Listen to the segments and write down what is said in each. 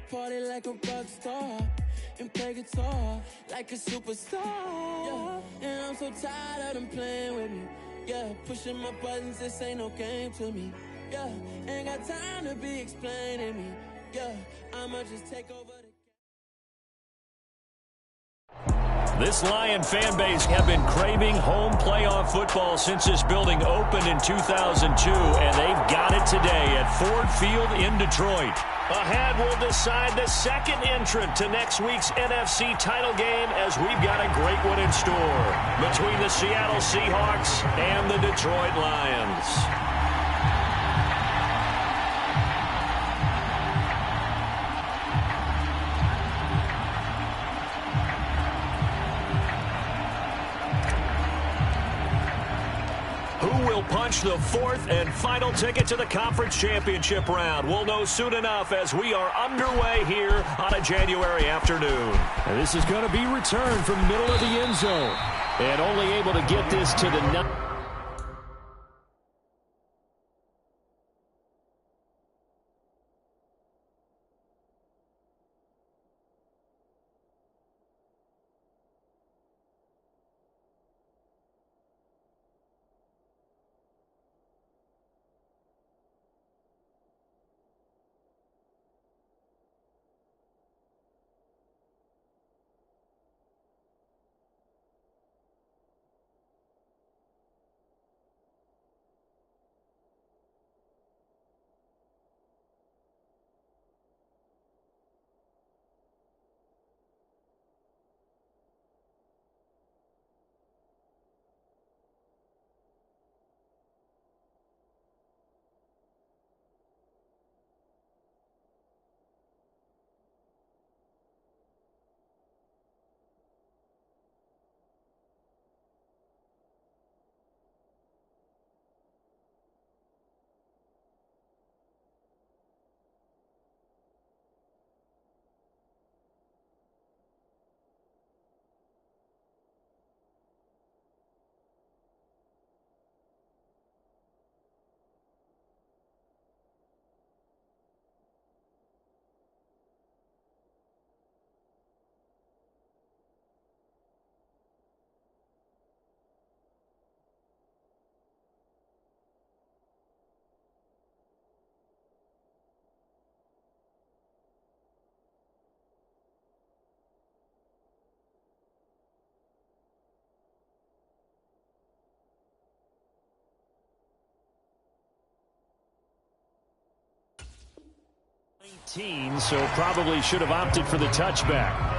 party like a rock star and play guitar like a superstar. Yeah, and I'm so tired of them playing with me. Yeah, pushing my buttons, this ain't no game to me. Yeah, ain't got time to be explaining me. Yeah, I'ma just take over the... This Lion fan base have been craving home playoff football since this building opened in 2002, and they've got it today at Ford Field in Detroit. Ahead, we'll decide the second entrant to next week's NFC title game, as we've got a great one in store between the Seattle Seahawks and the Detroit Lions. Punch the fourth and final ticket to the conference championship round. We'll know soon enough as we are underway here on a January afternoon. And this is going to be returned from the middle of the end zone. And only able to get this to the... So probably should have opted for the touchback.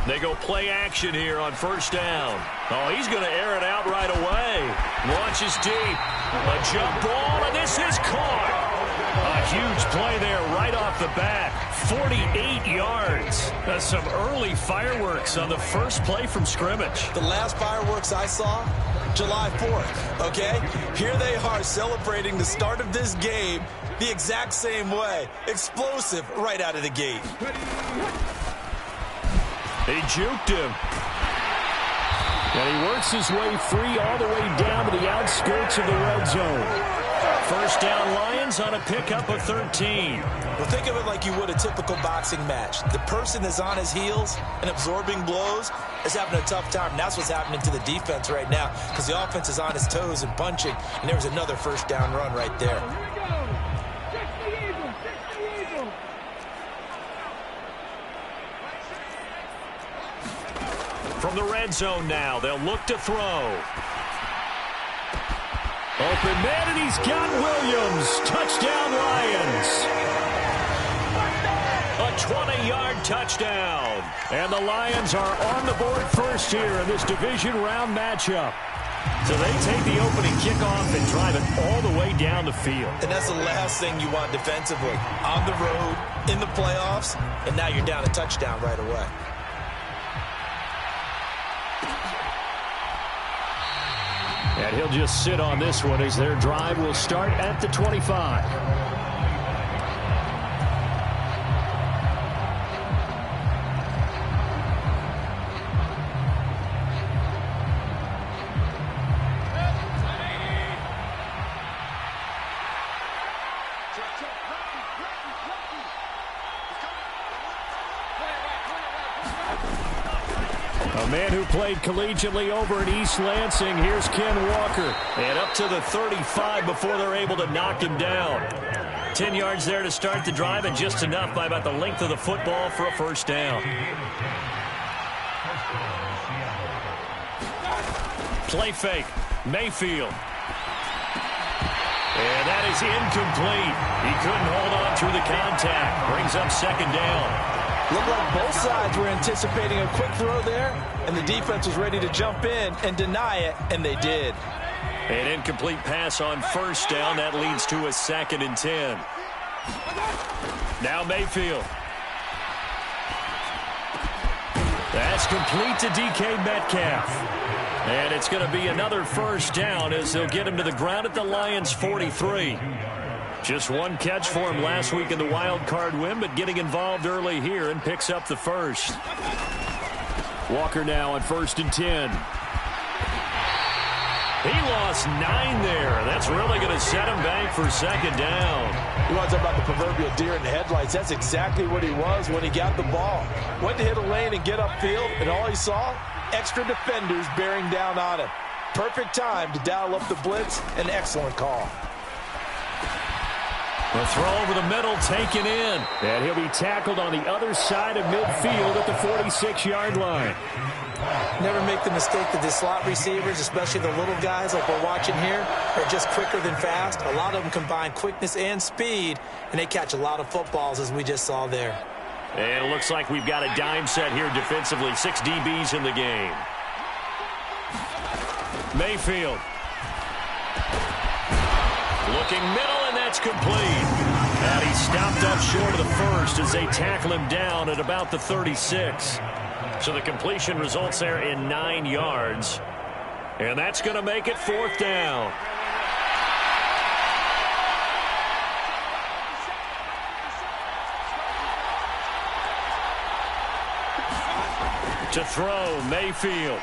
They go play action here on first down. Oh, he's going to air it out right away. Launches deep. A jump ball, and this is caught. A huge play there right off the bat. 48 yards. That's some early fireworks on the first play from scrimmage. The last fireworks I saw, July 4th, okay? Here they are celebrating the start of this game the exact same way. Explosive right out of the gate. He juked him. And he works his way free all the way down to the outskirts of the red zone. First down Lions on a pickup of 13. Well, think of it like you would a typical boxing match. The person is on his heels and absorbing blows is having a tough time. And that's what's happening to the defense right now because the offense is on his toes and punching. And there was another first down run right there. From the red zone now, they'll look to throw. Open man, and he's got Williams. Touchdown, Lions. A 20-yard touchdown. And the Lions are on the board first here in this division round matchup. So they take the opening kickoff and drive it all the way down the field. And that's the last thing you want defensively. On the road, in the playoffs, and now you're down a touchdown right away. And he'll just sit on this one as their drive will start at the 25. A man who played collegiately over at East Lansing. Here's Ken Walker. And up to the 35 before they're able to knock him down. 10 yards there to start the drive, and just enough by about the length of the football for a first down. Play fake. Mayfield. And that is incomplete. He couldn't hold on through the contact. Brings up second down. Looked like both sides were anticipating a quick throw there, and the defense was ready to jump in and deny it, and they did. An incomplete pass on first down. That leads to a 2nd and 10. Now Mayfield. That's complete to DK Metcalf. And it's going to be another first down as they'll get him to the ground at the Lions' 43. Just one catch for him last week in the wild card win, but getting involved early here and picks up the first. Walker now on 1st and 10. He lost 9 there. That's really going to set him back for second down. You want to talk about the proverbial deer in the headlights? That's exactly what he was when he got the ball. Went to hit a lane and get upfield, and all he saw, extra defenders bearing down on him. Perfect time to dial up the blitz. An excellent call. The throw over the middle taken in. And he'll be tackled on the other side of midfield at the 46-yard line. Never make the mistake that the slot receivers, especially the little guys like we're watching here, are just quicker than fast. A lot of them combine quickness and speed, and they catch a lot of footballs, as we just saw there. And it looks like we've got a dime set here defensively. 6 DBs in the game. Mayfield. Looking middle, and that's complete. And he stopped up short of the first as they tackle him down at about the 36. So the completion results there in 9 yards. And that's going to make it 4th down. To throw, Mayfield.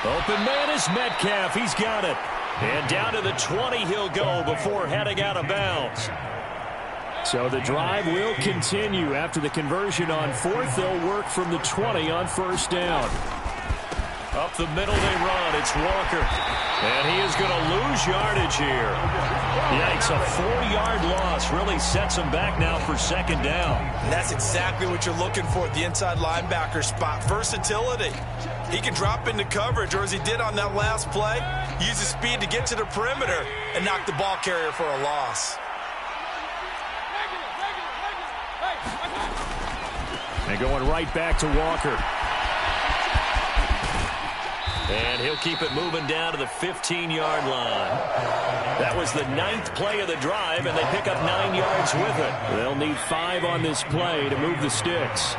Open man is Metcalf. He's got it. And down to the 20 he'll go before heading out of bounds. So the drive will continue. After the conversion on 4th, they'll work from the 20 on 1st down. Up the middle they run. It's Walker. And he is going to lose yardage here. Yikes, a 4-yard loss really sets him back now for second down. And that's exactly what you're looking for at the inside linebacker spot. Versatility. He can drop into coverage, or as he did on that last play, use his speed to get to the perimeter and knock the ball carrier for a loss. And going right back to Walker. And he'll keep it moving down to the 15-yard line. That was the 9th play of the drive, and they pick up 9 yards with it. They'll need 5 on this play to move the sticks.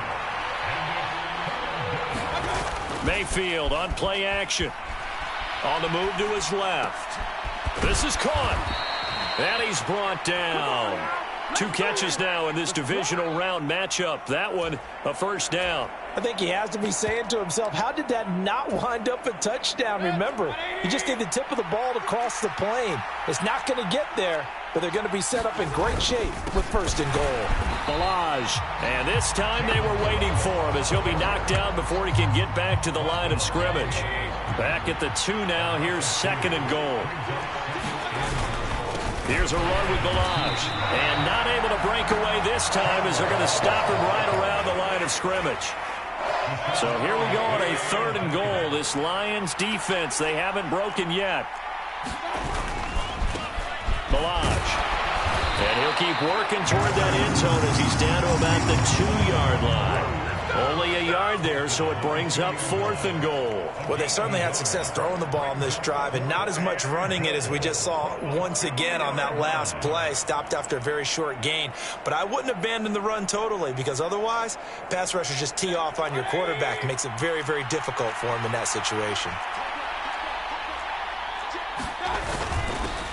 Mayfield on play action. On the move to his left. This is caught. And he's brought down. 2 catches now in this divisional round matchup. That one, a first down. I think he has to be saying to himself, how did that not wind up a touchdown? Remember, you just need the tip of the ball to cross the plane. It's not going to get there, but they're going to be set up in great shape with 1st and goal. Balaj. And this time they were waiting for him as he'll be knocked down before he can get back to the line of scrimmage. Back at the 2 now. Here's 2nd and goal. Here's a run with Balaj. And not able to break away this time as they're going to stop him right around the line of scrimmage. So here we go on a 3rd and goal. This Lions defense, they haven't broken yet. Balaj. And he'll keep working toward that end zone as he's down to about the 2-yard line. Only a yard there, so it brings up 4th and goal. Well, they certainly had success throwing the ball on this drive, and not as much running it as we just saw once again on that last play. Stopped after a very short gain. But I wouldn't abandon the run totally, because otherwise, pass rushers just tee off on your quarterback. Makes it very, very difficult for him in that situation.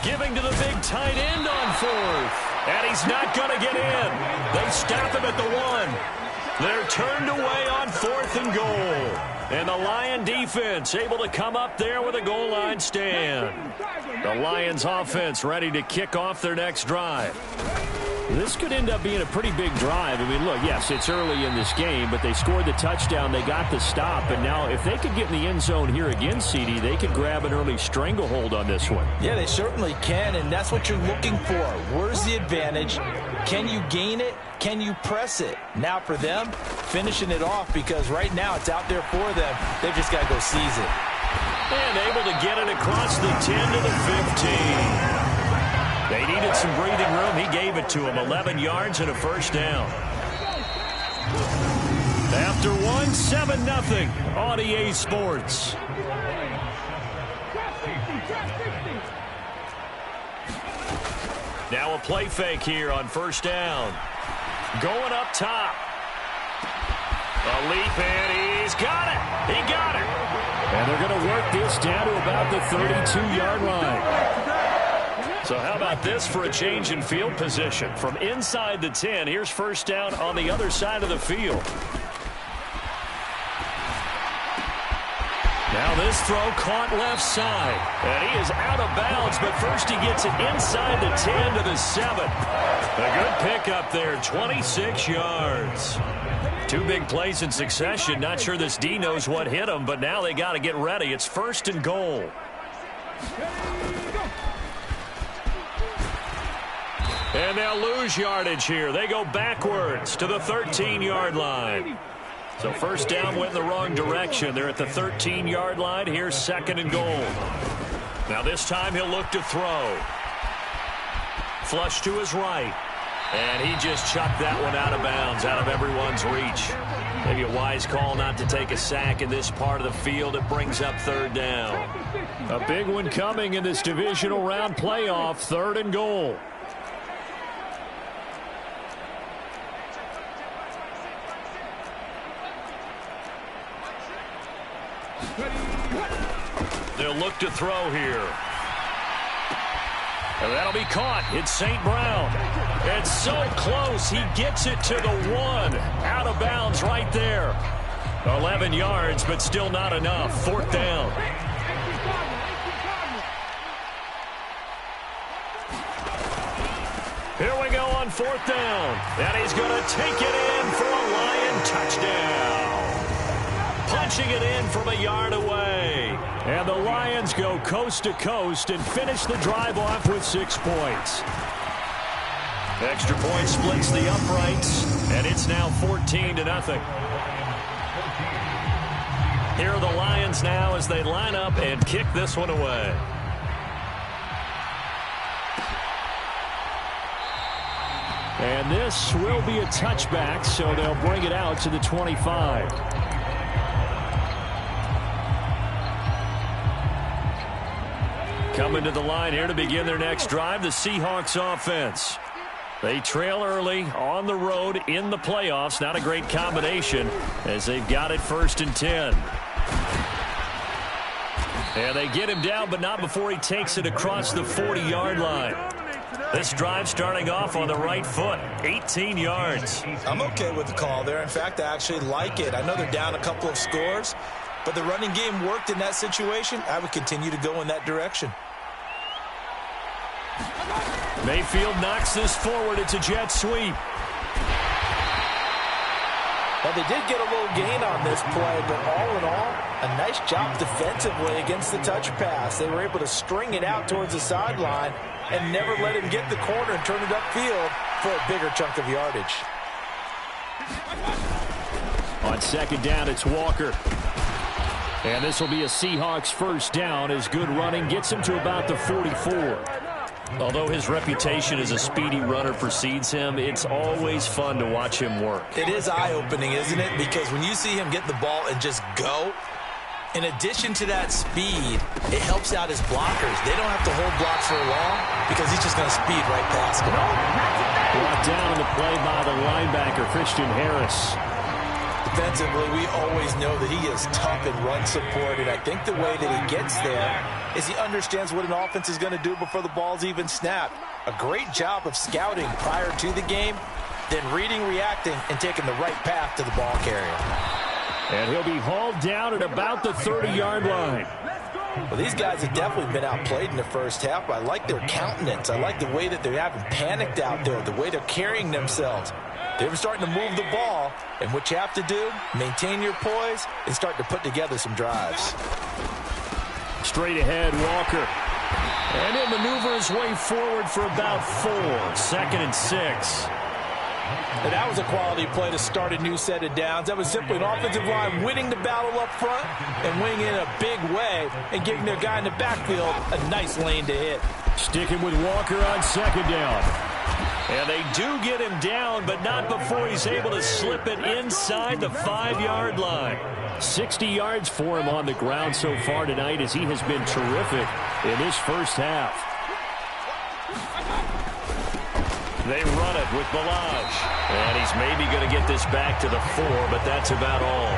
Giving to the big tight end on 4th. And he's not going to get in. They stop him at the 1. They're turned away on 4th and goal. And the Lion defense able to come up there with a goal line stand. The Lions offense ready to kick off their next drive. This could end up being a pretty big drive. I mean, look, yes, it's early in this game, but they scored the touchdown. They got the stop. And now if they could get in the end zone here again, CD, they could grab an early stranglehold on this one. Yeah, they certainly can, and that's what you're looking for. Where's the advantage? Can you gain it? Can you press it? Now for them, finishing it off, because right now it's out there for them. They've just got to go seize it. And able to get it across the 10 to the 15. They needed some breathing room. He gave it to him. 11 yards and a first down. After 1, 7-0 on EA Sports. Now a play fake here on first down. Going up top. A leap, and he's got it. He got it. And they're going to work this down to about the 32-yard line. So how about this for a change in field position? From inside the 10, here's first down on the other side of the field. Now this throw caught left side. And he is out of bounds, but first he gets it inside the 10 to the 7. A good pickup there, 26 yards. 2 big plays in succession. Not sure this D knows what hit him, but now they got to get ready. It's 1st and goal. And they'll lose yardage here. They go backwards to the 13-yard line. So first down went in the wrong direction. They're at the 13-yard line. Here's 2nd and goal. Now this time he'll look to throw. Flush to his right. And he just chucked that one out of bounds, out of everyone's reach. Maybe a wise call not to take a sack in this part of the field. It brings up 3rd down. A big one coming in this divisional round playoff. 3rd and goal. They'll look to throw here. And that'll be caught. It's St. Brown. It's so close. He gets it to the 1. Out of bounds right there. 11 yards, but still not enough. 4th down. Here we go on 4th down. And he's going to take it in for a Lion touchdown. Punching it in from a yard away. And the Lions go coast to coast and finish the drive off with 6 points. Extra point splits the uprights, and it's now 14-0. Here are the Lions now as they line up and kick this one away. And this will be a touchback, so they'll bring it out to the 25. Coming to the line here to begin their next drive, the Seahawks offense. They trail early on the road in the playoffs. Not a great combination as they've got it 1st and 10. And they get him down, but not before he takes it across the 40-yard line. This drive starting off on the right foot, 18 yards. I'm okay with the call there. In fact, I actually like it. I know they're down a couple of scores, but the running game worked in that situation. I would continue to go in that direction. Mayfield knocks this forward. It's a jet sweep. Well, they did get a little gain on this play, but all in all, a nice job defensively against the touch pass. They were able to string it out towards the sideline and never let him get the corner and turn it upfield for a bigger chunk of yardage. On 2nd down, it's Walker. And this will be a Seahawks 1st down as good running gets him to about the 44. Although his reputation as a speedy runner precedes him, it's always fun to watch him work. It is eye-opening, isn't it? Because when you see him get the ball and just go, in addition to that speed, it helps out his blockers. They don't have to hold blocks for long because he's just going to speed right past them. Brought down in the play by the linebacker, Christian Harris. Defensively, we always know that he is tough in run support, and I think the way that he gets there is he understands what an offense is going to do before the ball's even snapped. A great job of scouting prior to the game, then reading, reacting, and taking the right path to the ball carrier. And he'll be hauled down at about the 30-yard line. Well, these guys have definitely been outplayed in the first half. I like their countenance. I like the way that they haven't panicked out there, the way they're carrying themselves. They're starting to move the ball, and what you have to do, maintain your poise and start to put together some drives. Straight ahead, Walker. And he'll maneuver his way forward for about 4. 2nd and 6. And that was a quality play to start a new set of downs. That was simply an offensive line winning the battle up front and winning in a big way and giving their guy in the backfield a nice lane to hit. Sticking with Walker on 2nd down. And they do get him down, but not before he's able to slip it inside the 5-yard line. 60 yards for him on the ground so far tonight as he has been terrific in this first half. They run it with Balaj. And he's maybe going to get this back to the 4, but that's about all.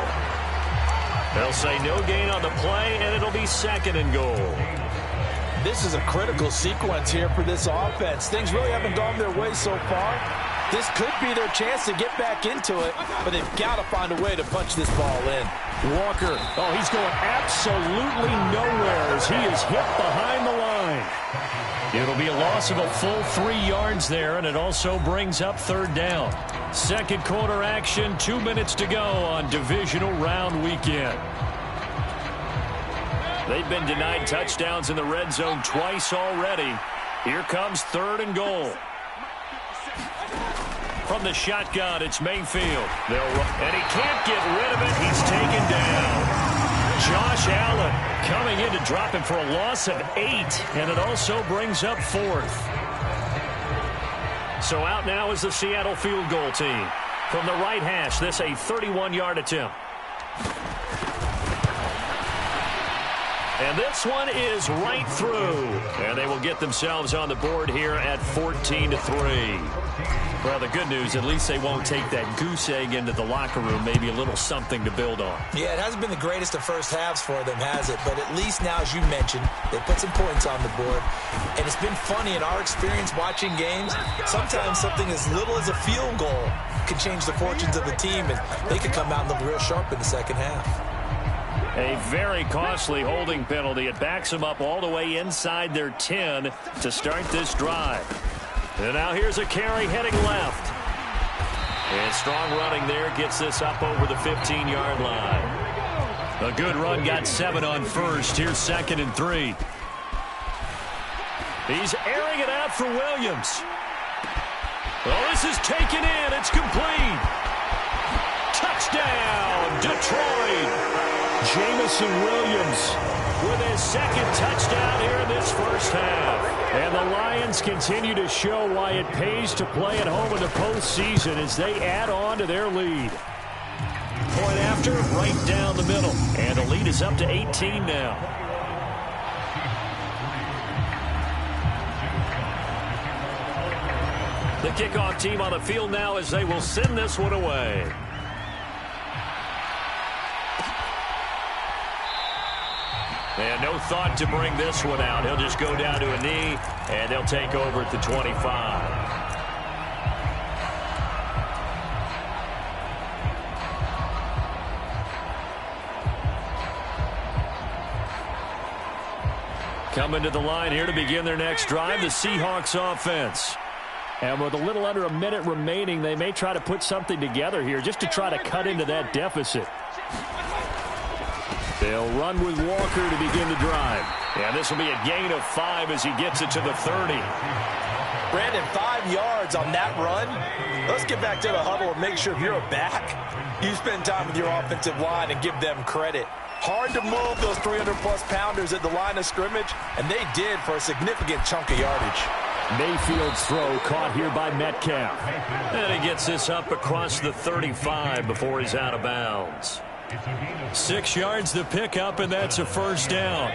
They'll say no gain on the play, and it'll be 2nd and goal. This is a critical sequence here for this offense. Things really haven't gone their way so far. This could be their chance to get back into it, but they've got to find a way to punch this ball in. Walker, oh, he's going absolutely nowhere as he is hit behind the line. It'll be a loss of a full 3 yards there, and it also brings up 3rd down. 2nd quarter action, 2 minutes to go on divisional round weekend. They've been denied touchdowns in the red zone twice already. Here comes 3rd and goal. From the shotgun, it's Mayfield. They'll run, and he can't get rid of it. He's taken down. Josh Allen coming in to drop him for a loss of 8, and it also brings up 4th. So out now is the Seattle field goal team. From the right hash, this a 31-yard attempt. And this one is right through. And they will get themselves on the board here at 14-3. Well, the good news, at least they won't take that goose egg into the locker room. Maybe a little something to build on. Yeah, it hasn't been the greatest of first halves for them, has it? But at least now, as you mentioned, they put some points on the board. And it's been funny in our experience watching games. Sometimes something as little as a field goal can change the fortunes of the team, and they could come out and look real sharp in the second half. A very costly holding penalty. It backs them up all the way inside their 10 to start this drive. And now here's a carry heading left. And strong running there gets this up over the 15-yard line. A good run, got 7 on first. Here's 2nd and 3. He's airing it out for Williams. Well, this is taken in. It's complete. Touchdown, Detroit. Jamison Williams with his 2nd touchdown here in this first half. And the Lions continue to show why it pays to play at home in the postseason as they add on to their lead. Point after, right down the middle. And the lead is up to 18 now. The kickoff team on the field now as they will send this one away. And no thought to bring this one out. He'll just go down to a knee, and they'll take over at the 25. Coming to the line here to begin their next drive, the Seahawks offense. And with a little under a minute remaining, they may try to put something together here just to try to cut into that deficit. They'll run with Walker to begin the drive. And this will be a gain of 5 as he gets it to the 30. Brandon, 5 yards on that run. Let's get back to the huddle and make sure if you're a back, you spend time with your offensive line and give them credit. Hard to move those 300-plus pounders at the line of scrimmage, and they did for a significant chunk of yardage. Mayfield's throw caught here by Metcalf. And he gets this up across the 35 before he's out of bounds. 6 yards to pick up, and that's a first down.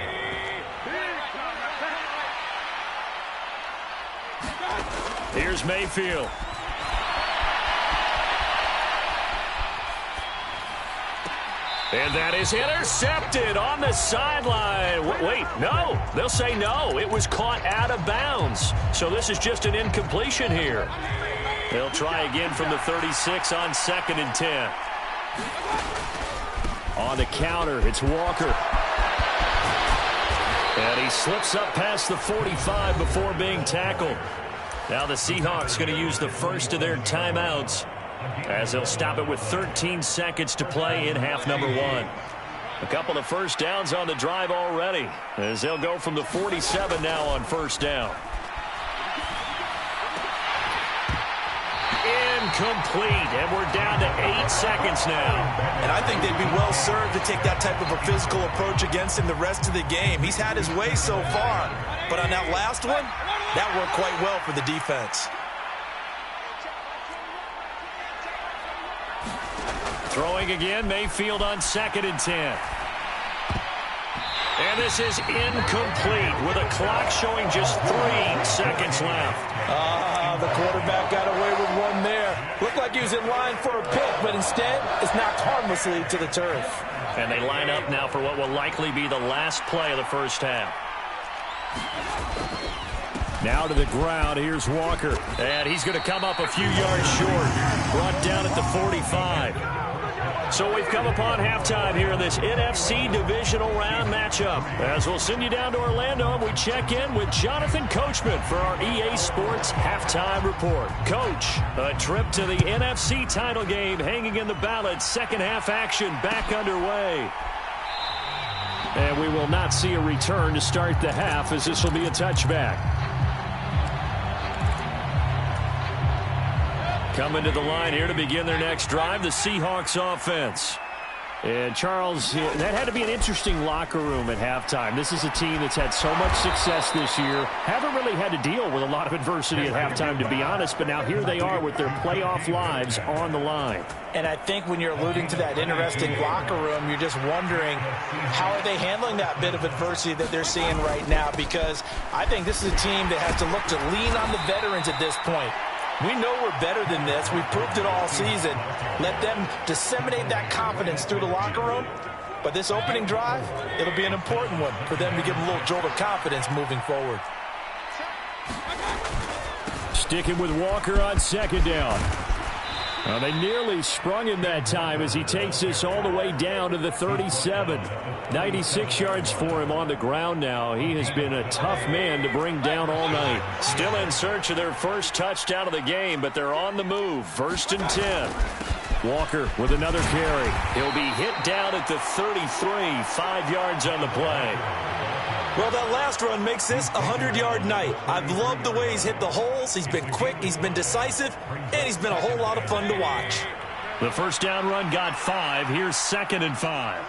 Here's Mayfield. And that is intercepted on the sideline. Wait, no. They'll say no. It was caught out of bounds. So this is just an incompletion here. They'll try again from the 36 on 2nd and 10. On the counter, it's Walker. And he slips up past the 45 before being tackled. Now the Seahawks going to use the first of their timeouts, as they'll stop it with 13 seconds to play in half number 1. A couple of first downs on the drive already, as they'll go from the 47 now on first down. Incomplete, and we're down to 8 seconds now. And I think they'd be well served to take that type of a physical approach against him the rest of the game. He's had his way so far, but on that last one, that worked quite well for the defense. Throwing again, Mayfield on 2nd and 10. And this is incomplete with a clock showing just 3 seconds left. The quarterback got away with one there. Looked like he was in line for a pick, but instead it's knocked harmlessly to the turf. And they line up now for what will likely be the last play of the first half. Now to the ground, here's Walker. And he's going to come up a few yards short. Brought down at the 45. So we've come upon halftime here in this NFC divisional round matchup. As we'll send you down to Orlando, we check in with Jonathan Coachman for our EA Sports Halftime Report. Coach, a trip to the NFC title game hanging in the balance. Second half action back underway. And we will not see a return to start the half, as this will be a touchback. Coming to the line here to begin their next drive, the Seahawks offense. And, Charles, that had to be an interesting locker room at halftime. This is a team that's had so much success this year. Haven't really had to deal with a lot of adversity at halftime, to be honest. But now here they are with their playoff lives on the line. And I think when you're alluding to that interesting locker room, you're just wondering how are they handling that bit of adversity that they're seeing right now, because I think this is a team that has to look to lean on the veterans at this point. We know we're better than this. We've proved it all season. Let them disseminate that confidence through the locker room. But this opening drive, it'll be an important one for them to give them a little jolt of confidence moving forward. Sticking with Walker on 2nd down. They nearly sprung him that time as he takes this all the way down to the 37. 96 yards for him on the ground now. He has been a tough man to bring down all night. Still in search of their first touchdown of the game, but they're on the move. 1st and 10. Walker with another carry. He'll be hit down at the 33, 5 yards on the play. Well, that last run makes this a 100-yard night. I've loved the way he's hit the holes. He's been quick, he's been decisive, and he's been a whole lot of fun to watch. The first down run got 5. Here's 2nd and 5.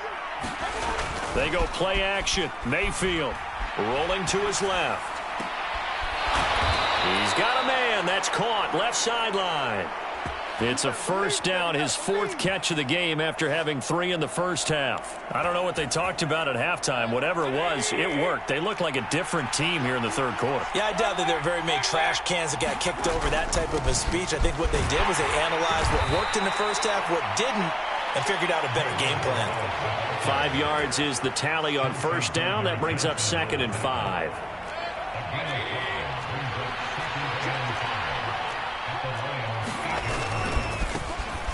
They go play action. Mayfield rolling to his left. He's got a man. That's caught left sideline. It's a first down, his 4th catch of the game after having 3 in the first half. I don't know what they talked about at halftime. Whatever it was, it worked. They look like a different team here in the 3rd quarter. Yeah, I doubt that there are very many trash cans that got kicked over, that type of a speech. I think what they did was they analyzed what worked in the first half, what didn't, and figured out a better game plan. 5 yards is the tally on first down. That brings up 2nd and 5.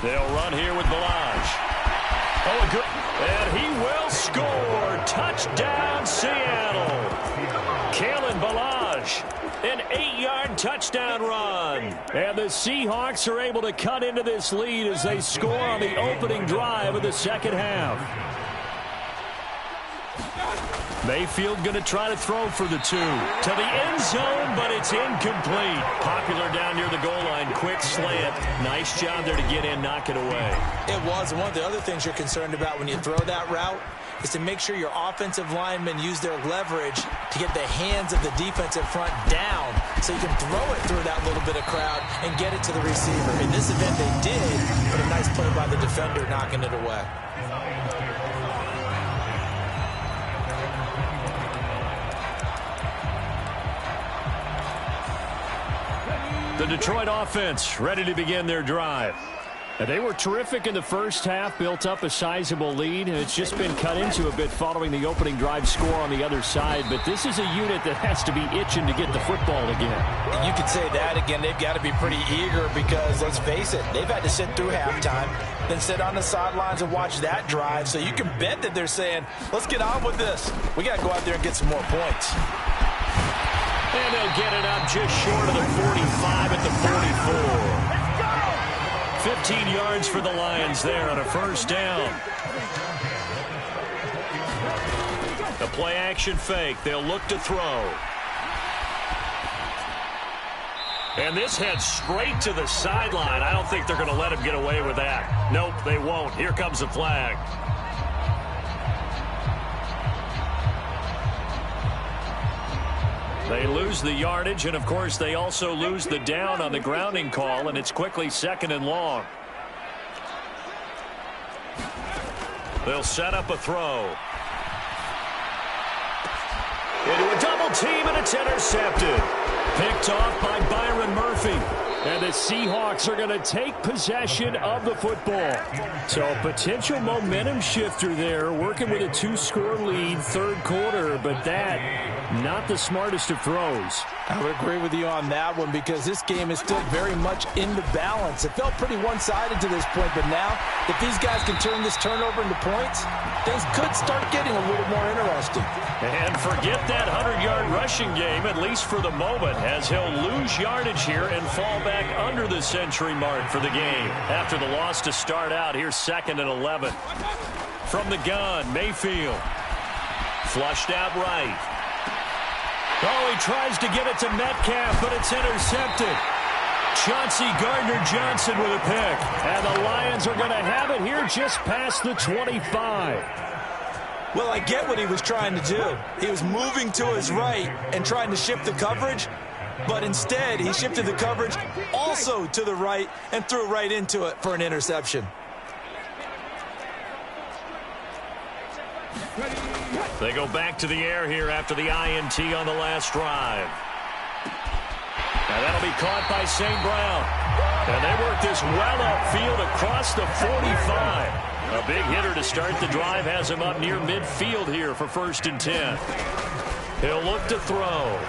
They'll run here with Balaj. Oh, a good. And he will score. Touchdown, Seattle. Kalen Balaj. An 8-yard touchdown run. And the Seahawks are able to cut into this lead as they score on the opening drive of the second half. Mayfield going to try to throw for the 2. To the end zone, but it's incomplete. Popular down near the goal line. Quick slant. Nice job there to get in, knock it away. It was. One of the other things you're concerned about when you throw that route is to make sure your offensive linemen use their leverage to get the hands of the defensive front down so you can throw it through that little bit of crowd and get it to the receiver. In this event, they did, but a nice play by the defender knocking it away. The Detroit offense ready to begin their drive. They were terrific in the first half, built up a sizable lead, and it's just been cut into a bit following the opening drive score on the other side. But this is a unit that has to be itching to get the football again. You could say that again. They've got to be pretty eager because, let's face it, they've had to sit through halftime, then sit on the sidelines and watch that drive. So you can bet that they're saying, let's get on with this. We got to go out there and get some more points. And they'll get it up just short of the 45 at the 44. 15 yards for the Lions there on a first down. The play action fake. They'll look to throw. And this heads straight to the sideline. I don't think they're going to let him get away with that. Nope, they won't. Here comes the flag. They lose the yardage, and, of course, they also lose the down on the grounding call, and it's quickly second and long. They'll set up a throw. Into a double team, and it's intercepted. Picked off by Byron Murphy. And the Seahawks are going to take possession of the football. So a potential momentum shifter there, working with a 2-score lead, third quarter, but that, not the smartest of throws. I would agree with you on that one because this game is still very much in the balance. It felt pretty one-sided to this point, but now, if these guys can turn this turnover into points, things could start getting a little more interesting. And forget that 100-yard rushing game, at least for the moment, as he'll lose yardage here and fall back under the century mark for the game. After the loss to start out, here's 2nd and 11. From the gun, Mayfield. Flushed out right. Oh, he tries to get it to Metcalf, but it's intercepted. Chauncey Gardner-Johnson with a pick. And the Lions are going to have it here just past the 25. Well, I get what he was trying to do. He was moving to his right and trying to shift the coverage, but instead he shifted the coverage also to the right and threw right into it for an interception. They go back to the air here after the INT on the last drive. And that'll be caught by St. Brown. And they work this well upfield across the 45. A big hitter to start the drive has him up near midfield here for 1st and 10. He'll look to throw.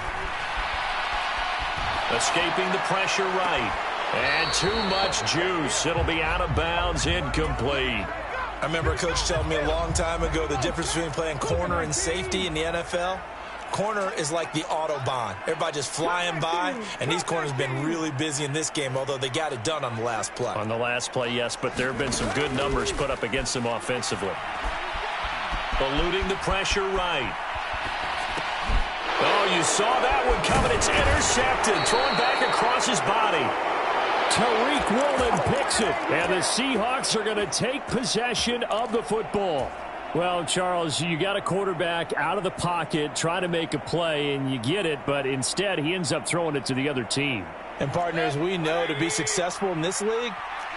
Escaping the pressure right. And too much juice. It'll be out of bounds, incomplete. I remember a coach telling me a long time ago the difference between playing corner and safety in the NFL. Corner is like the Autobahn. Everybody just flying by, and these corners have been really busy in this game, although they got it done on the last play. On the last play, yes, but there have been some good numbers put up against them offensively. Eluding the pressure right. Oh, you saw that one coming. It's intercepted. Thrown back across his body. Tariq Woolen picks it, and the Seahawks are going to take possession of the football. Well, Charles, you got a quarterback out of the pocket trying to make a play, and you get it, but instead he ends up throwing it to the other team. And, partners, we know to be successful in this league,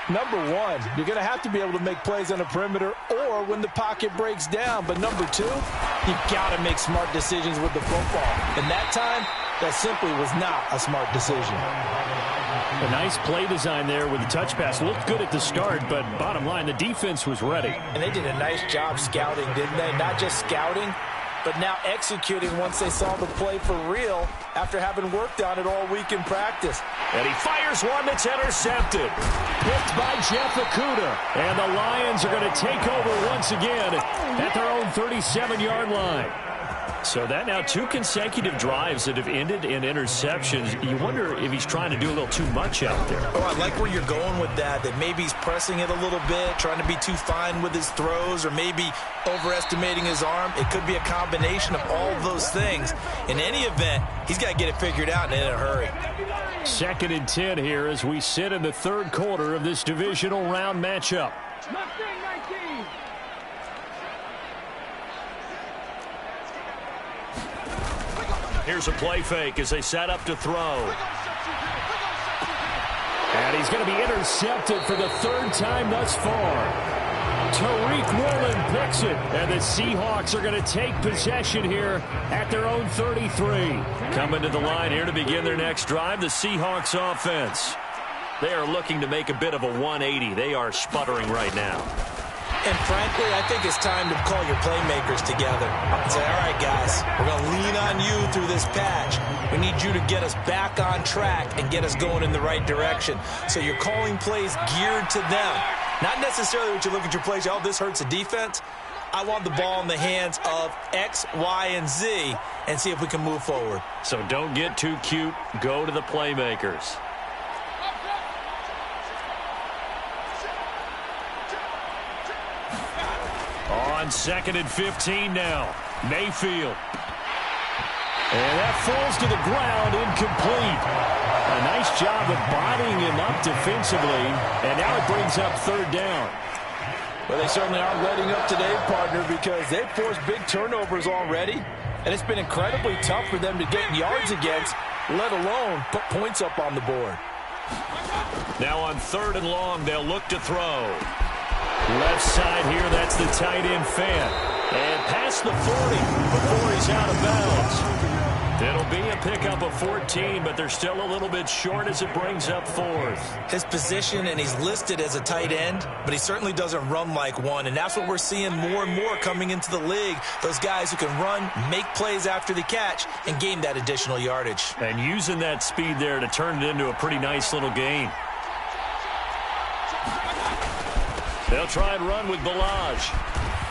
number one, you're going to have to be able to make plays on the perimeter or when the pocket breaks down. But number two, you've got to make smart decisions with the football. And that time, that simply was not a smart decision. A nice play design there with the touch pass. Looked good at the start, but bottom line, the defense was ready. And they did a nice job scouting, didn't they? Not just scouting, but now executing once they saw the play for real after having worked on it all week in practice. And he fires one that's intercepted. Picked by Jeff Okudah. And the Lions are going to take over once again at their own 37-yard line. So that now 2 consecutive drives that have ended in interceptions. You wonder if he's trying to do a little too much out there. Oh, I like where you're going with that maybe he's pressing it a little bit, trying to be too fine with his throws, or maybe overestimating his arm. It could be a combination of all of those things. In any event, he's got to get it figured out and in a hurry. 2nd and 10 here as we sit in the third quarter of this divisional round matchup. Here's a play fake as they set up to throw. And he's going to be intercepted for the third time thus far. Tariq Woolen picks it, and the Seahawks are going to take possession here at their own 33. Coming to the line here to begin their next drive, the Seahawks offense. They are looking to make a bit of a 180. They are sputtering right now. And frankly, I think it's time to call your playmakers together and say, all right, guys, we're going to lean on you through this patch. We need you to get us back on track and get us going in the right direction. So you're calling plays geared to them. Not necessarily what you look at your plays, oh, this hurts the defense. I want the ball in the hands of X, Y, and Z and see if we can move forward. So don't get too cute. Go to the playmakers. On 2nd and 15 now. Mayfield. And that falls to the ground, incomplete. A nice job of bodying him up defensively, and now it brings up 3rd down. Well, they certainly aren't letting up today, partner, because they've forced big turnovers already, and it's been incredibly tough for them to get yards against, let alone put points up on the board. Now on 3rd and long, they'll look to throw. Left side here, that's the tight end Fant. And past the 40 before he's out of bounds. It'll be a pickup of 14, but they're still a little bit short as it brings up 4th. His position, and he's listed as a tight end, but he certainly doesn't run like one, and that's what we're seeing more and more coming into the league. Those guys who can run, make plays after the catch, and gain that additional yardage. And using that speed there to turn it into a pretty nice little gain. They'll try and run with Balaj.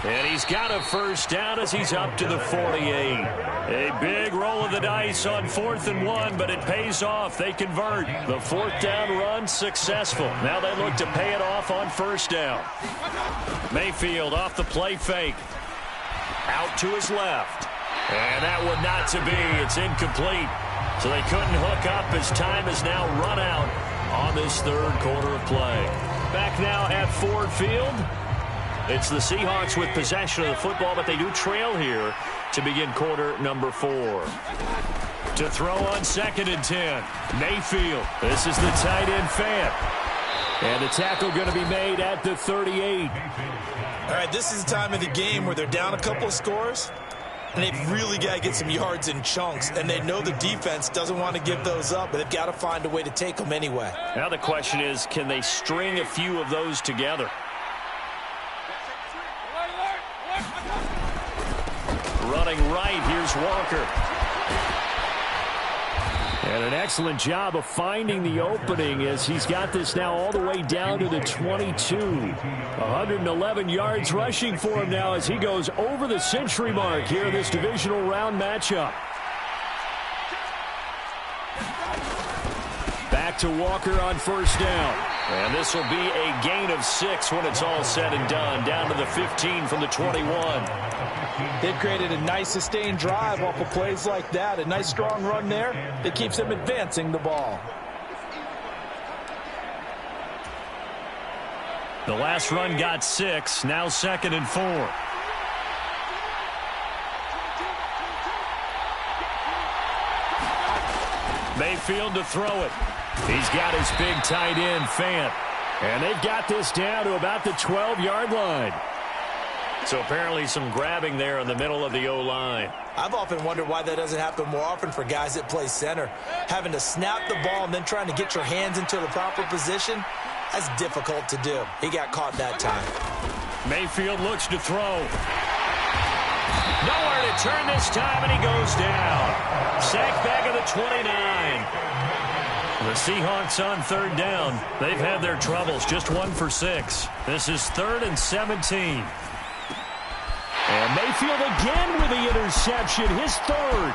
And he's got a 1st down as he's up to the 48. A big roll of the dice on 4th and 1, but it pays off. They convert. The 4th down run successful. Now they look to pay it off on 1st down. Mayfield off the play fake. Out to his left. And that one not to be. It's incomplete. So they couldn't hook up as time is now run out on this 3rd quarter of play. Back now at Ford Field. It's the Seahawks with possession of the football, but they do trail here to begin quarter number 4. To throw on 2nd and 10. Mayfield. This is the tight end Fant. And the tackle going to be made at the 38. All right, this is the time of the game where they're down a couple of scores, and they've really got to get some yards in chunks, and they know the defense doesn't want to give those up, but they've got to find a way to take them anyway. Now the question is, can they string a few of those together? Running right, here's Walker. And an excellent job of finding the opening as he's got this now all the way down to the 22. 111 yards rushing for him now as he goes over the century mark here in this divisional round matchup. Back to Walker on 1st down. And this will be a gain of 6 when it's all said and done. Down to the 15 from the 21. They've created a nice sustained drive off of plays like that. A nice strong run there that keeps them advancing the ball. The last run got 6. Now 2nd and 4. Mayfield to throw it. He's got his big tight end, Fant. And they've got this down to about the 12-yard line. So apparently some grabbing there in the middle of the O-line. I've often wondered why that doesn't happen more often for guys that play center. Having to snap the ball and then trying to get your hands into the proper position, that's difficult to do. He got caught that time. Mayfield looks to throw. Nowhere to turn this time, and he goes down. Sacked back at the 29. The Seahawks on 3rd down. They've had their troubles. Just 1 for 6. This is 3rd and 17. And Mayfield again with the interception, his 3rd.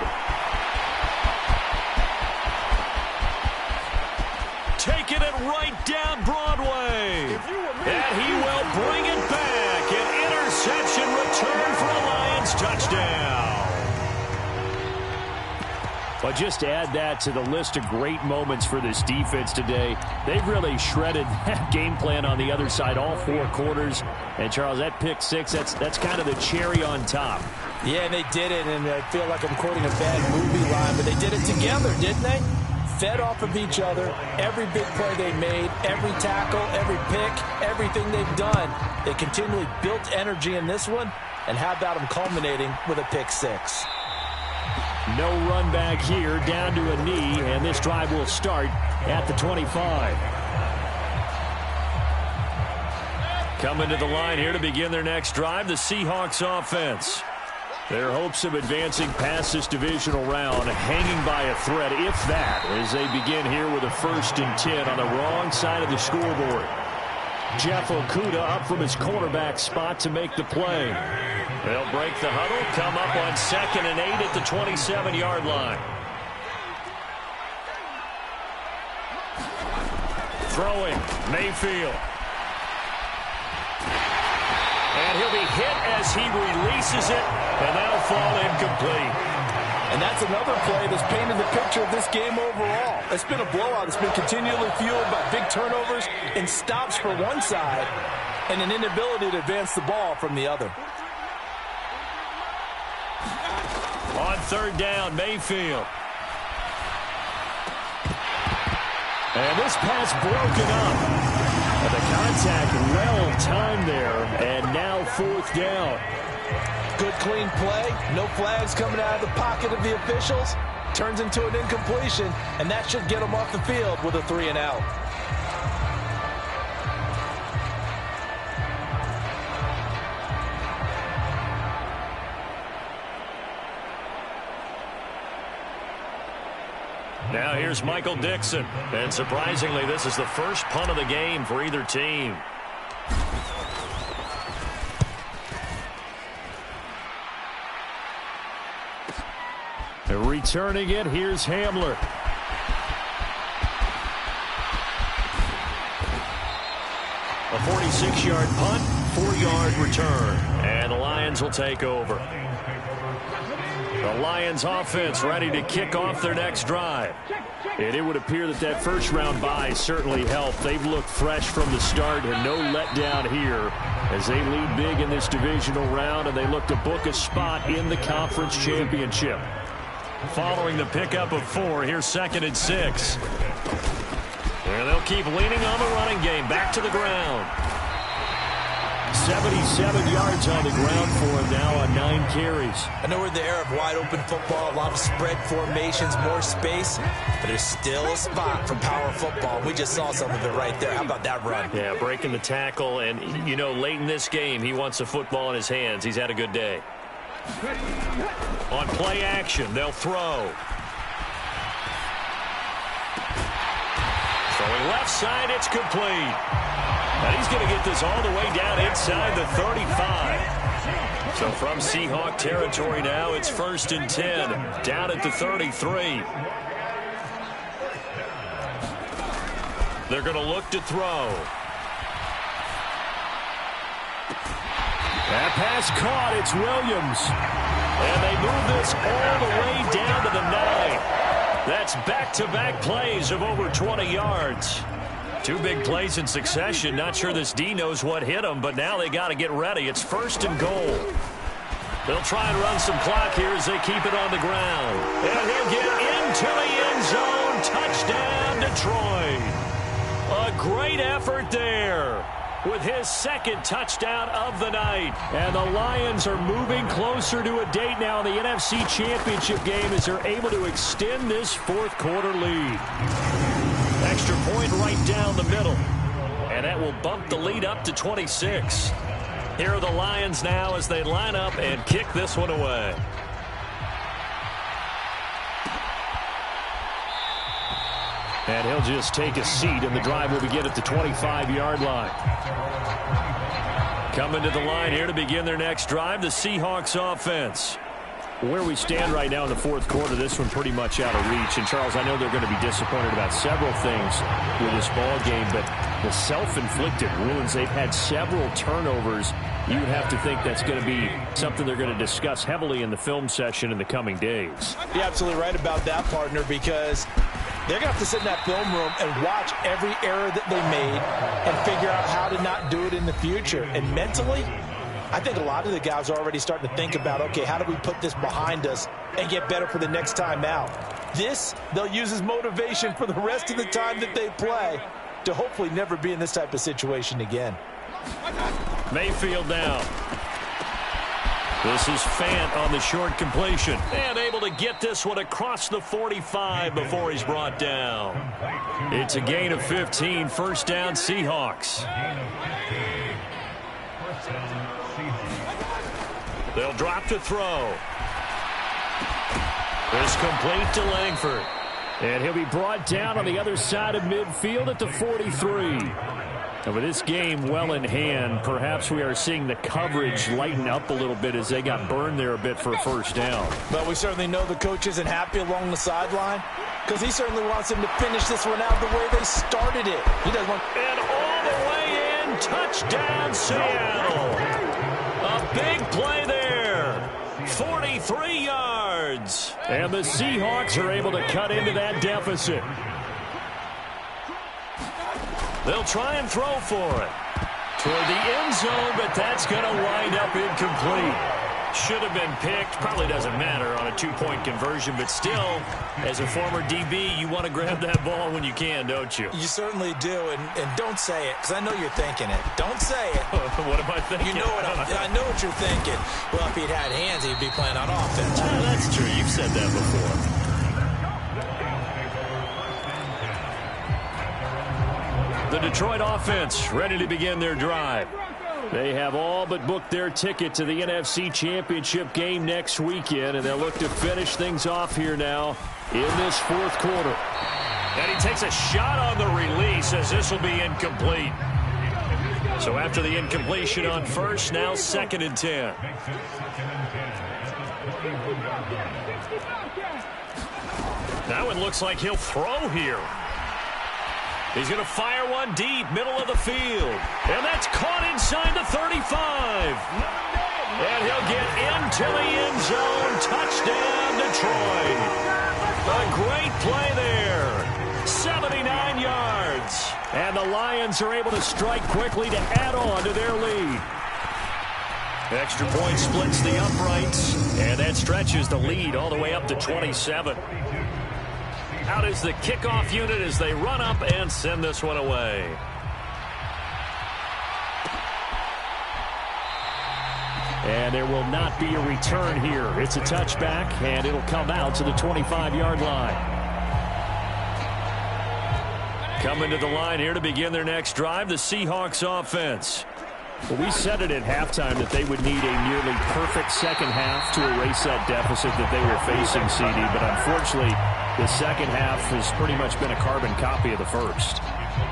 Taking it right down Broadway. And he will bring it back. An interception return for a Lions touchdown. But just add that to the list of great moments for this defense today. They've really shredded that game plan on the other side all 4 quarters. And, Charles, that pick 6, that's kind of the cherry on top. Yeah, and they did it, and I feel like I'm quoting a bad movie line, but they did it together, didn't they? Fed off of each other, every big play they made, every tackle, every pick, everything they've done. They continually built energy in this one, and how about them culminating with a pick six? No run back here, down to a knee, and this drive will start at the 25. Coming to the line here to begin their next drive, the Seahawks offense. Their hopes of advancing past this divisional round hanging by a thread, if that, as they begin here with a 1st and 10 on the wrong side of the scoreboard. Jeff Okudah up from his cornerback spot to make the play. They'll break the huddle, come up on 2nd and 8 at the 27-yard line. Throwing, Mayfield. And he'll be hit as he releases it, and that'll fall incomplete. And that's another play that's painted the picture of this game overall. It's been a blowout. It's been continually fueled by big turnovers and stops for one side and an inability to advance the ball from the other. On 3rd down, Mayfield. And this pass broken up. And the contact well timed there, and now 4th down. Good clean play, no flags coming out of the pocket of the officials. Turns into an incompletion, and that should get them off the field with a 3 and out. Now here's Michael Dixon. And surprisingly, this is the first punt of the game for either team. Returning it, here's Hamler. A 46-yard punt, 4-yard return. And the Lions will take over. The Lions offense ready to kick off their next drive. And it would appear that that first-round bye certainly helped. They've looked fresh from the start and no letdown here as they lead big in this divisional round, and they look to book a spot in the conference championship. Following the pickup of 4, here's 2nd and 6. And they'll keep leaning on the running game. Back to the ground. 77 yards on the ground for him now on 9 carries. I know we're in the era of wide-open football, a lot of spread formations, more space, but there's still a spot for power football. We just saw some of it right there. How about that run? Yeah, breaking the tackle, and, you know, late in this game, he wants the football in his hands. He's had a good day. On play action, they'll throw. Throwing left side, it's complete. And he's going to get this all the way down inside the 35. So from Seahawk territory now, it's 1st and 10, down at the 33. They're going to look to throw. That pass caught. It's Williams. And they move this all the way down to the 9. That's back-to-back plays of over 20 yards. 2 big plays in succession. Not sure this D knows what hit him, but now they got to get ready. It's 1st and goal. They'll try and run some clock here as they keep it on the ground. And he'll get into the end zone. Touchdown, Detroit. A great effort there with his 2nd touchdown of the night. And the Lions are moving closer to a date now in the NFC Championship game as they're able to extend this 4th quarter lead. Extra point right down the middle. And that will bump the lead up to 26. Here are the Lions now as they line up and kick this one away. And he'll just take a seat, and the drive will begin at the 25-yard line. Coming to the line here to begin their next drive, the Seahawks offense. Where we stand right now in the 4th quarter, this one pretty much out of reach. And, Charles, I know they're going to be disappointed about several things with this ball game, but the self-inflicted wounds, they've had several turnovers. You would have to think that's going to be something they're going to discuss heavily in the film session in the coming days. You're absolutely right about that, partner, because they're going to have to sit in that film room and watch every error that they made and figure out how to not do it in the future. And mentally, I think a lot of the guys are already starting to think about, okay, how do we put this behind us and get better for the next time out? This, they'll use as motivation for the rest of the time that they play to hopefully never be in this type of situation again. Mayfield now. This is Fant on the short completion. And able to get this one across the 45 before he's brought down. It's a gain of 15, first down Seahawks. They'll drop to throw. It's complete to Langford. And he'll be brought down on the other side of midfield at the 43. And with this game well in hand, perhaps we are seeing the coverage lighten up a little bit as they got burned there a bit for a first down. But we certainly know the coach isn't happy along the sideline because he certainly wants them to finish this one out the way they started it. He doesn't want... And all the way in, touchdown Seattle. A big play there. 43 yards. And the Seahawks are able to cut into that deficit. They'll try and throw for it. Toward the end zone, but that's going to wind up incomplete. Should have been picked. Probably doesn't matter on a two-point conversion, but still, as a former DB, you want to grab that ball when you can, don't you? You certainly do, and don't say it, because I know you're thinking it. Don't say it. What am I thinking? You know what I know what you're thinking. Well, if he'd had hands, he'd be playing on offense. That's true. You've said that before. The Detroit offense ready to begin their drive. They have all but booked their ticket to the NFC Championship game next weekend, and they'll look to finish things off here now in this fourth quarter. And he takes a shot on the release as this will be incomplete. So after the incompletion on first, now 2nd and 10. Now it looks like he'll throw here. He's going to fire one deep, middle of the field. And that's caught inside the 35. And he'll get into the end zone. Touchdown, Detroit. A great play there. 79 yards. And the Lions are able to strike quickly to add on to their lead. Extra point splits the uprights. And that stretches the lead all the way up to 27. Out is the kickoff unit as they run up and send this one away. And there will not be a return here. It's a touchback, and it'll come out to the 25-yard line. Coming to the line here to begin their next drive, the Seahawks offense. Well, we said it at halftime that they would need a nearly perfect second half to erase that deficit that they were facing, CD, but unfortunately, the second half has pretty much been a carbon copy of the first.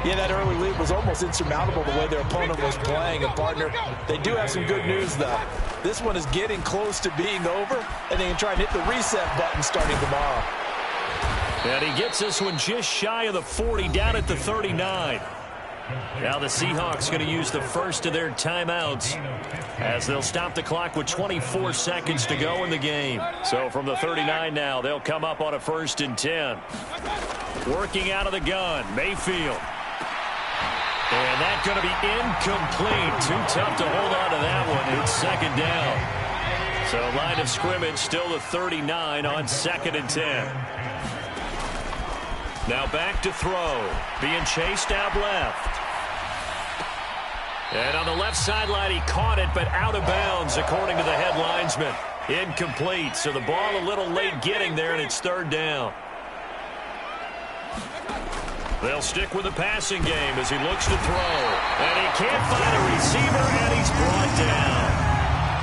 Yeah, that early lead was almost insurmountable the way their opponent was playing. And, partner, they do have some good news, though. This one is getting close to being over, and they can try and hit the reset button starting tomorrow. And he gets this one just shy of the 40, down at the 39. Now the Seahawks going to use the first of their timeouts as they'll stop the clock with 24 seconds to go in the game. So from the 39 now, they'll come up on a 1st and 10. Working out of the gun, Mayfield. And that's going to be incomplete. Too tough to hold on to that one. It's 2nd down. So line of scrimmage still the 39 on 2nd and 10. Now back to throw. Being chased out left. And on the left sideline, he caught it, but out of bounds, according to the head linesman. Incomplete. So the ball a little late getting there, and it's 3rd down. They'll stick with the passing game as he looks to throw. And he can't find a receiver, and he's brought down.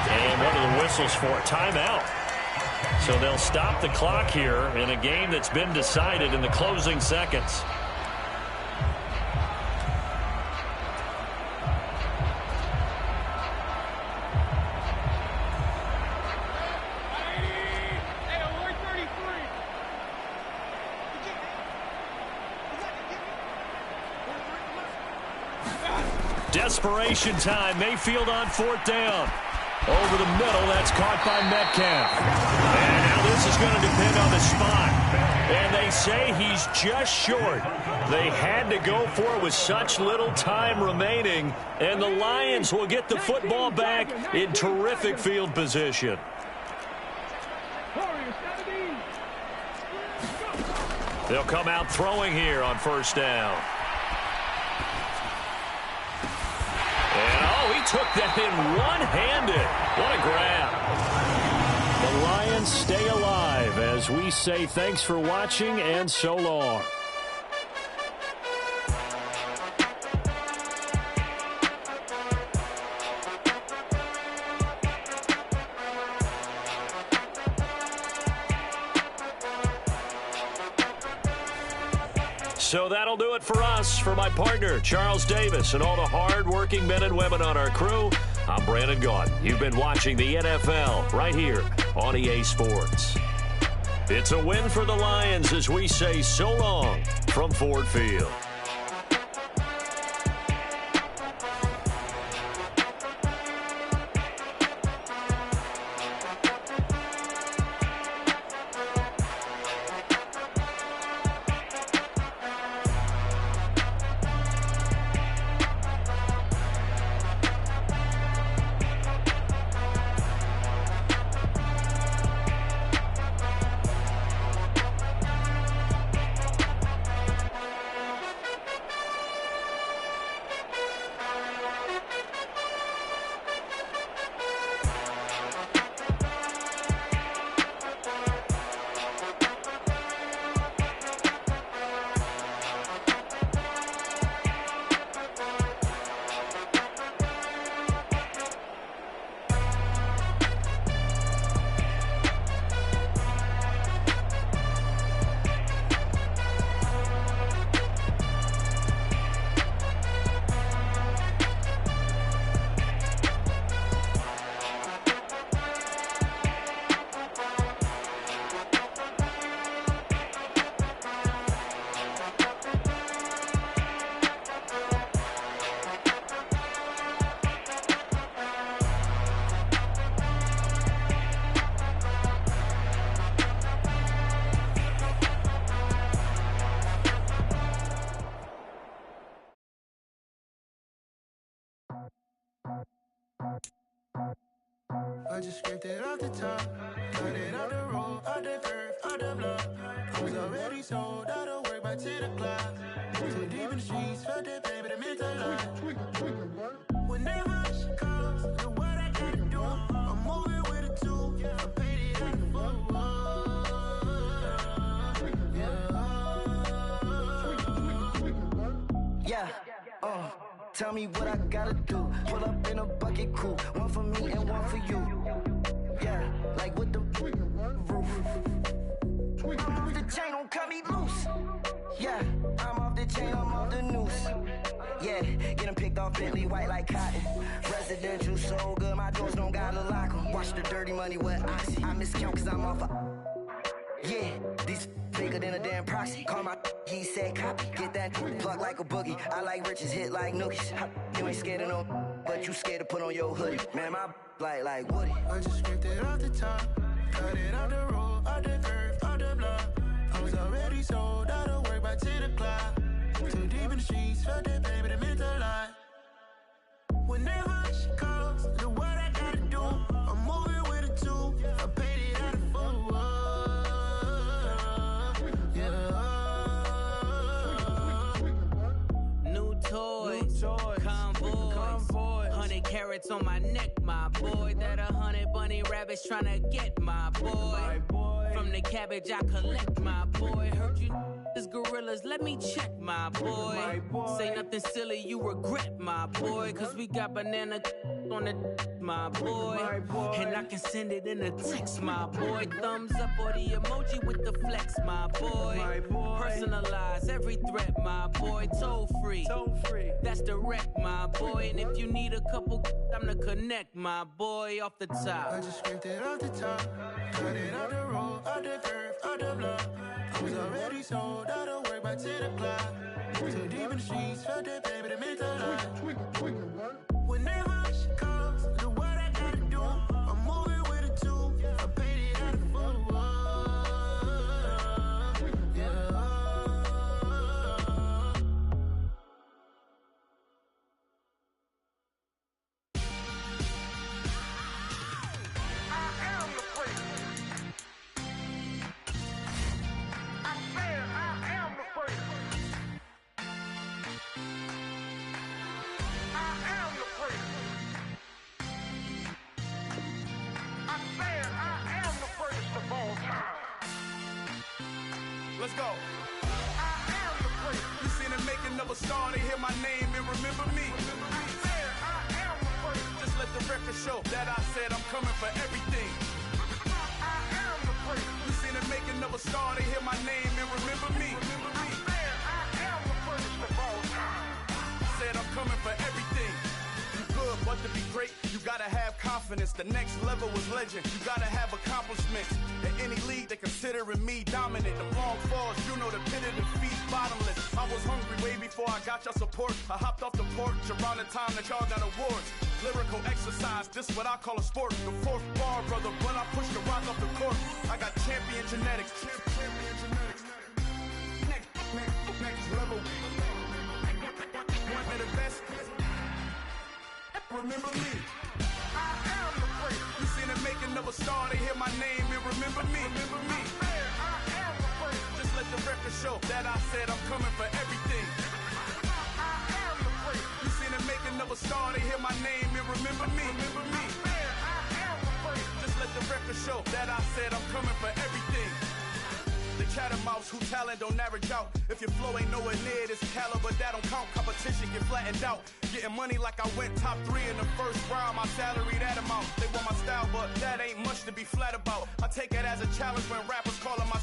And what are the whistles for? Timeout. So they'll stop the clock here in a game that's been decided in the closing seconds. Desperation time. Mayfield on 4th down. Over the middle, that's caught by Metcalf. And now this is going to depend on the spot. And they say he's just short. They had to go for it with such little time remaining, and the Lions will get the football back in terrific field position. They'll come out throwing here on first down. And, oh, he took that in one-handed. What a grab. The Lions stay alive as we say thanks for watching and so long. So that'll do it for us. For my partner, Charles Davis, and all the hard-working men and women on our crew, I'm Brandon Gaudin. You've been watching the NFL right here on EA Sports. It's a win for the Lions as we say so long from Ford Field. I just scraped it off the top, cut it out the road, out the curve, out the block. I was already sold, out of work by 10 o'clock. Too deep in the streets, felt that pain, but it meant a lot. Whenever she calls, know what I gotta do. I'm moving with a two, I paid it out the full. Yeah, tell me what I gotta do. Pull up in a bucket crew, one for me and one for you. Yeah, like with the roof. I'm off the chain, don't cut me loose. Yeah, I'm off the chain, I'm off the noose. Yeah, get them picked off Bentley, white like cotton. Residential so good, my doors don't gotta lock them. Watch the dirty money with oxy. I miscount cause I'm off a... Yeah, these bigger than a damn proxy. Call my he said copy. Get that plug like a boogie. I like riches, hit like nookies. You ain't scared of no, but you scared to put on your hoodie. Man, my like Woody. I just scraped it off the top, cut it out the road, out the curve, out the block. I was already sold, out of work by 10 o'clock. Too deep in the streets, felt that pain, but it meant a lot. Whenever she calls, know what I gotta do. I'm moving with a two, I paid it out of full. New toys, convoys, 100 carats on my neck, my boy. That 100 bunny rabbits tryna get my boy. From the cabbage I collect, my boy. Heard you is gorillas, let me check, my boy. Say nothing silly, you regret, my boy. Cause we got banana on the my boy. And I can send it in a text, my boy. Thumbs up or the emoji with the flex, my boy. Personalize every threat, my boy. Toll free, that's direct, my boy. And if you need a couple, I'm to connect, my boy, off the top. I just scraped it off the top, cut it out the road, out the curve, out the block. I was already sold, out of work by 10 o'clock. Too deep in the streets, felt that pain, but it meant a lot. Whenever she calls, know what I gotta do. I'm moving with a two, I paid it out of full. Let's go. I am the great. You seen the making of a star, they hear my name and remember me. I said I am the great. Just let the record show that I said I'm coming for everything. I am the great. You seen the making of a star, they hear my name and remember me. I said I am the greatest of all time. Said I'm coming for everything. You good, but to be great, you gotta have confidence. The next level was legend. You gotta have accomplishments. In any league, they considering me dominant. The long falls, you know the pit of defeat, bottomless. I was hungry way before I got your support. I hopped off the porch around the time that y'all got awards. Lyrical exercise, this what I call a sport. The fourth bar, brother, when I push the rock off the court. I got champion genetics. Champion genetics. Next level. One of the best. Remember me. I am the great. You seen the making of a star, they hear my name and remember me. Remember me. I am the great. Just let the record show that I said I'm coming for everything. I am the great. You seen the making of a star, they hear my name and remember me. Remember me. I am the great. Just let the record show that I said I'm coming for everything. The chattermouths who talent don't average out. If your flow ain't nowhere near this caliber, that don't count. Competition get flattened out. Getting money like I went top 3 in the first round. My salary that amount. They want my style, but that ain't much to be flat about. I take it as a challenge when rappers calling my